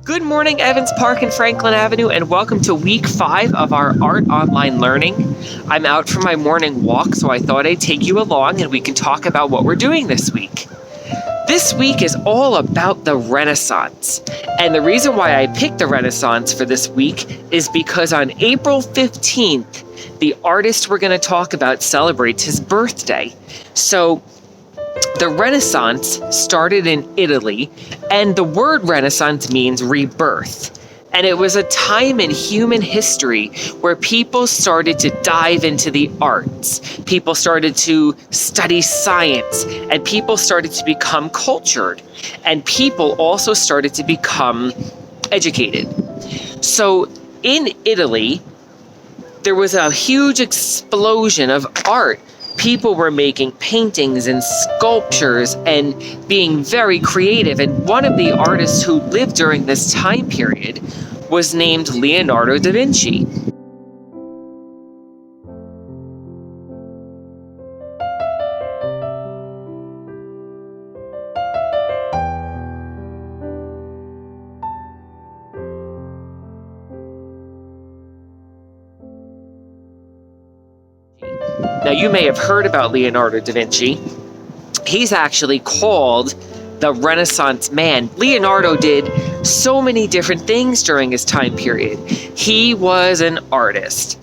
Good morning, Evans Park and Franklin Avenue, and welcome to week 5 of our art online learning. I'm out for my morning walk, so I thought I'd take you along and we can talk about what we're doing this week. This week is all about the Renaissance, and the reason why I picked the Renaissance for this week is because on April 15th, the artist we're going to talk about celebrates his birthday. So the Renaissance started in Italy, and the word Renaissance means rebirth. And it was a time in human history where people started to dive into the arts. People started to study science, and people started to become cultured. And people also started to become educated. So in Italy, there was a huge explosion of art. People were making paintings and sculptures and being very creative. And one of the artists who lived during this time period was named Leonardo DaVinci. Now, you may have heard about Leonardo da Vinci. He's actually called the Renaissance man. Leonardo did so many different things during his time period. He was an artist.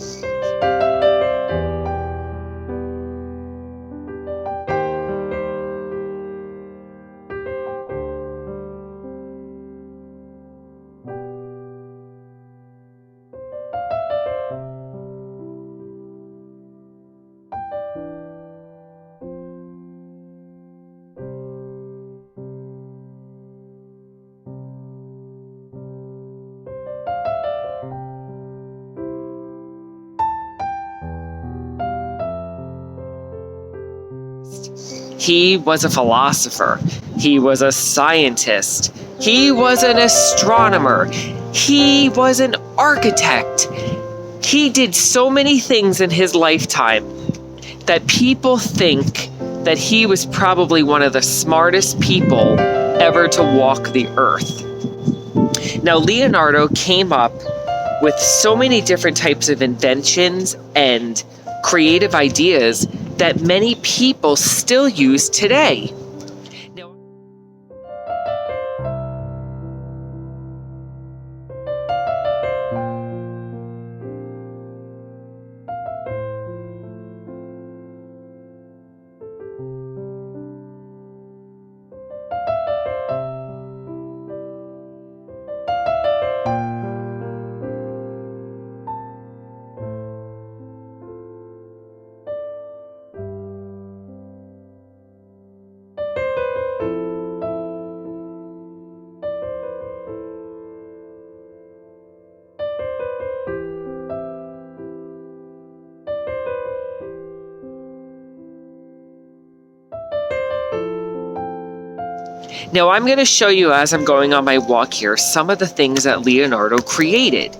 He was a philosopher. He was a scientist. He was an astronomer. He was an architect. He did so many things in his lifetime that people think that he was probably one of the smartest people ever to walk the earth. Now, Leonardo came up with so many different types of inventions and creative ideas that many people still use today. Now, I'm going to show you as I'm going on my walk here some of the things that Leonardo created.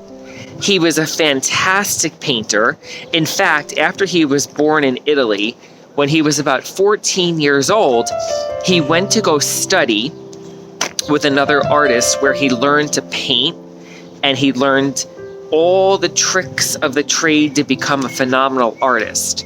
He was a fantastic painter. In fact, after he was born in Italy, when he was about 14 years old, he went to go study with another artist where he learned to paint, and he learned all the tricks of the trade to become a phenomenal artist.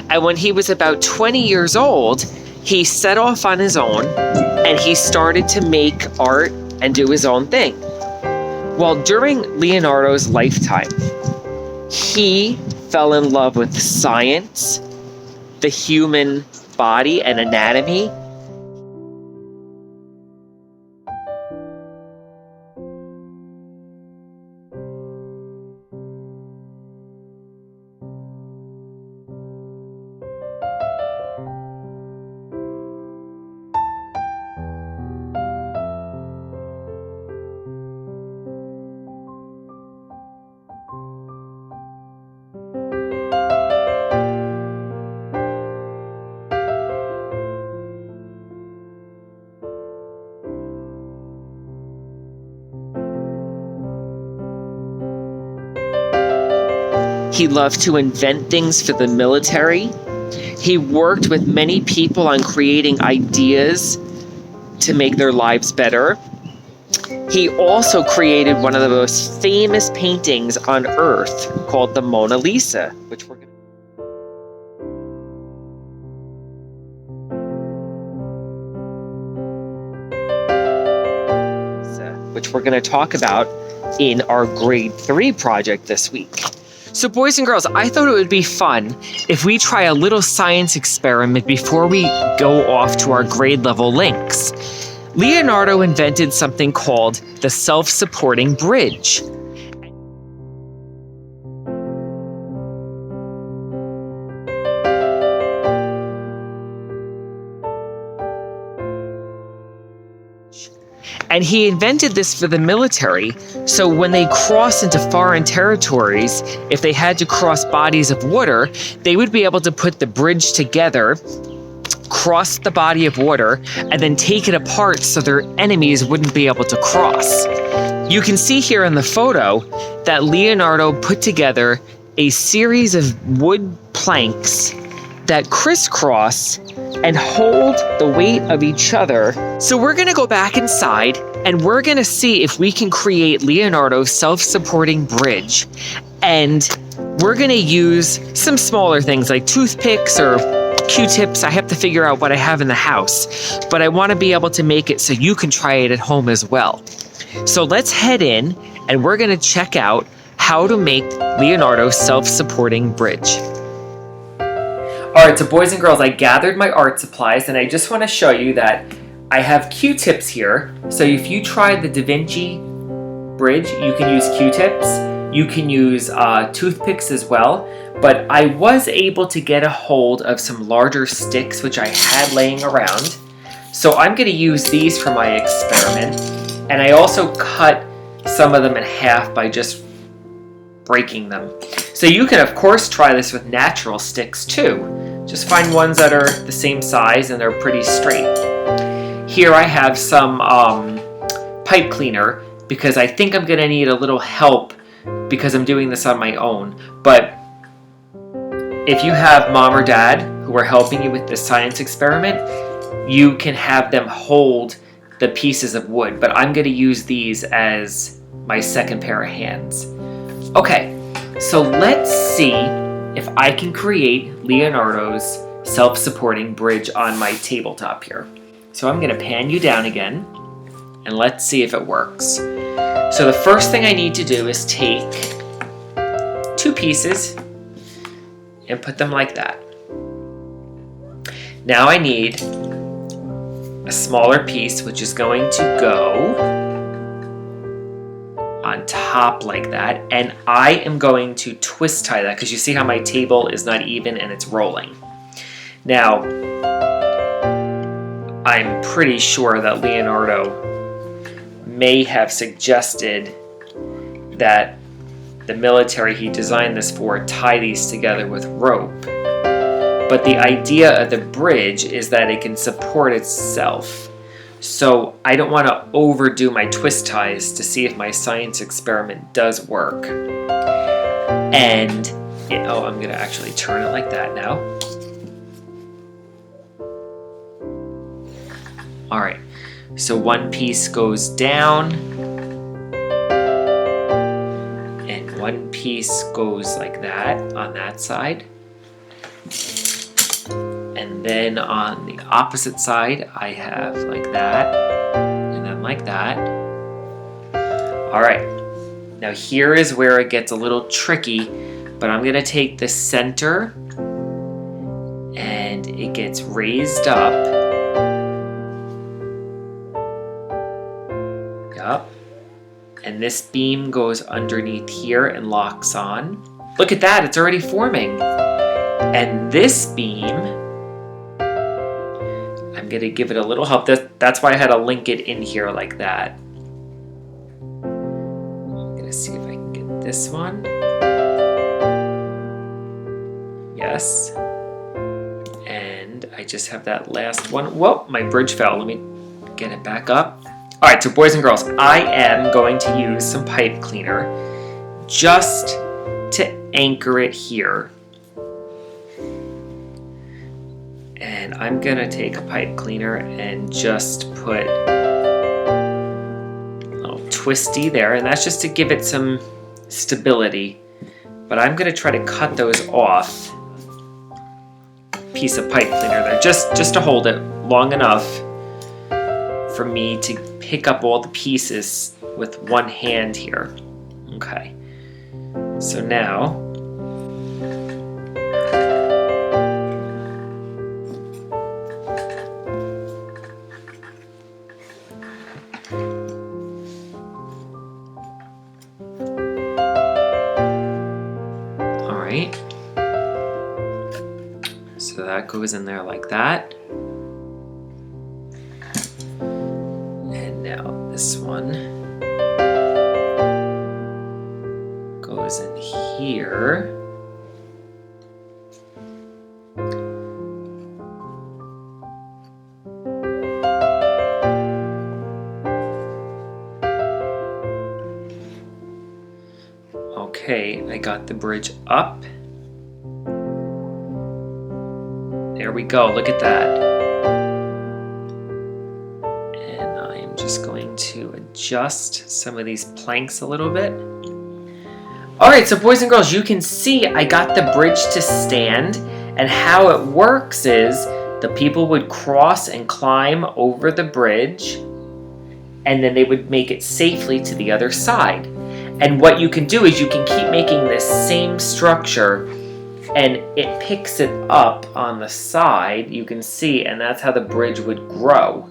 And when he was about 20 years old, he set off on his own and he started to make art and do his own thing. Well, during Leonardo's lifetime, he fell in love with science, the human body and anatomy. He loved to invent things for the military. He worked with many people on creating ideas to make their lives better. He also created one of the most famous paintings on Earth called the Mona Lisa, which we're going to talk about in our grade 3 project this week. So boys and girls, I thought it would be fun if we try a little science experiment before we go off to our grade level links. Leonardo invented something called the self-supporting bridge. And he invented this for the military, so when they cross into foreign territories, if they had to cross bodies of water, they would be able to put the bridge together, cross the body of water, and then take it apart so their enemies wouldn't be able to cross. You can see here in the photo that Leonardo put together a series of wood planks that crisscross and hold the weight of each other. So we're going to go back inside and we're going to see if we can create Leonardo's self-supporting bridge. And we're going to use some smaller things like toothpicks or Q-tips. I have to figure out what I have in the house, but I want to be able to make it so you can try it at home as well. So let's head in and we're going to check out how to make Leonardo's self-supporting bridge. Alright, so boys and girls, I gathered my art supplies and I just want to show you that I have Q-tips here. So if you try the DaVinci bridge, you can use Q-tips. You can use toothpicks as well. But I was able to get a hold of some larger sticks which I had laying around. So I'm going to use these for my experiment. And I also cut some of them in half by just breaking them. So you can of course try this with natural sticks too. Just find ones that are the same size and they're pretty straight. Here I have some pipe cleaner because I think I'm going to need a little help because I'm doing this on my own. But if you have mom or dad who are helping you with this science experiment, you can have them hold the pieces of wood. But I'm going to use these as my second pair of hands. Okay, so let's see if I can create Leonardo's self-supporting bridge on my tabletop here. So I'm going to pan you down again, and let's see if it works. So the first thing I need to do is take 2 pieces and put them like that. Now I need a smaller piece, which is going to go on top like that, and I am going to twist tie that because you see how my table is not even and it's rolling. Now, I'm pretty sure that Leonardo may have suggested that the military he designed this for tie these together with rope. But the idea of the bridge is that it can support itself. So I don't want to overdo my twist ties to see if my science experiment does work. And, I'm going to actually turn it like that now. Alright, so one piece goes down. And one piece goes like that on that side. And then on the opposite side, I have like that, and then like that. All right, now here is where it gets a little tricky, but I'm gonna take the center, and it gets raised up. Yup. And this beam goes underneath here and locks on. Look at that, it's already forming. And this beam, I'm going to give it a little help. That's why I had to link it in here like that. I'm going to see if I can get this one. Yes. And I just have that last one. Whoa, my bridge fell. Let me get it back up. All right, so boys and girls, I am going to use some pipe cleaner just to anchor it here. And I'm gonna take a pipe cleaner and just put a little twisty there, and that's just to give it some stability. But I'm gonna try to cut those off. Piece of pipe cleaner there, just to hold it long enough for me to pick up all the pieces with one hand here. Okay, so now all right, so that goes in there like that. And now this one goes in here. Okay, I got the bridge up. There we go, look at that. And I'm just going to adjust some of these planks a little bit. Alright, so boys and girls, you can see I got the bridge to stand, and how it works is the people would cross and climb over the bridge, and then they would make it safely to the other side. And what you can do is you can keep making this same structure, and it picks it up on the side, you can see, and that's how the bridge would grow.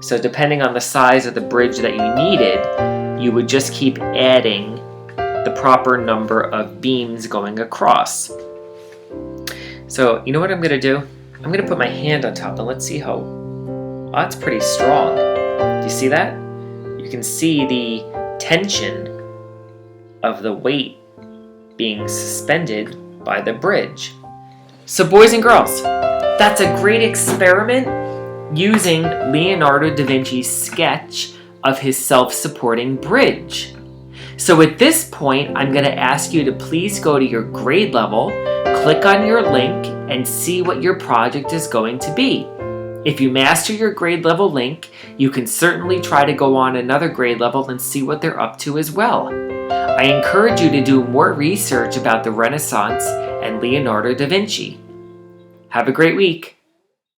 So depending on the size of the bridge that you needed, you would just keep adding the proper number of beams going across. So you know what I'm going to do? I'm going to put my hand on top, and let's see how... Oh, that's pretty strong. Do you see that? You can see the tension of the weight being suspended by the bridge. So boys and girls, that's a great experiment using Leonardo da Vinci's sketch of his self-supporting bridge. So at this point, I'm going to ask you to please go to your grade level, click on your link, and see what your project is going to be. If you master your grade level link, you can certainly try to go on another grade level and see what they're up to as well. I encourage you to do more research about the Renaissance and Leonardo da Vinci. Have a great week.